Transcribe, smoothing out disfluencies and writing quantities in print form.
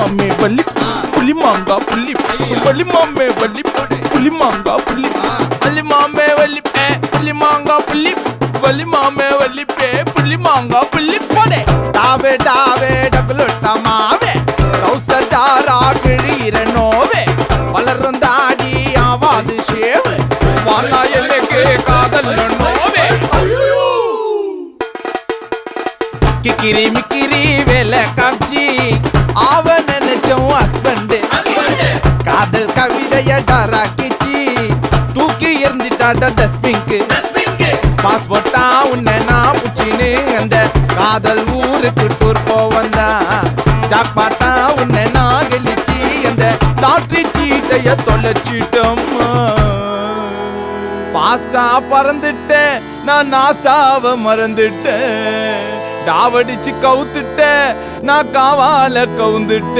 மாமே வள்ளி புலி மாங்கா புள்ளி வள்ளி மாமே வள்ளி புலி மாங்கா புள்ளி வள்ளி மாமே வள்ளி புலி மாங்கா புள்ளி வள்ளி மாமே வள்ளி புலி மாங்கா புள்ளி போடே டாவே டாவே டகுலுட்டா மாவே கௌசடாரா கிழீர நோவே வளரும் தாடி ஆவாது ஷேவு வானா எல்லைக்கு காதல் நோவே கிக்கிரி மிக்கிரி வேலை காமிச்சி அவன் நினைச்சோம் ஹஸ்பண்ட் காதல் கவிதைய டாராக்கிச்சி தூக்கி எறிஞ்சிட்டாட டஸ்பிங்க்கு பாஸ்போர்ட்டா உன்னை நான் புச்சின்னு அந்த காதல் ஊருக்கு டூர் போவந்தா ஜாக்பாட்டா உன்னை நான் கெளிச்சி அந்த லாட்ரி சீட்டைய தொலைச்சிட்டோம்மா பாஸ்டா பறந்துட்டேன் நான் நாஸ்டாவ மறந்துட்டேன் டாவடிச்சு கவுத்துட்டேன் நான் காவால கவுந்துட்டேன்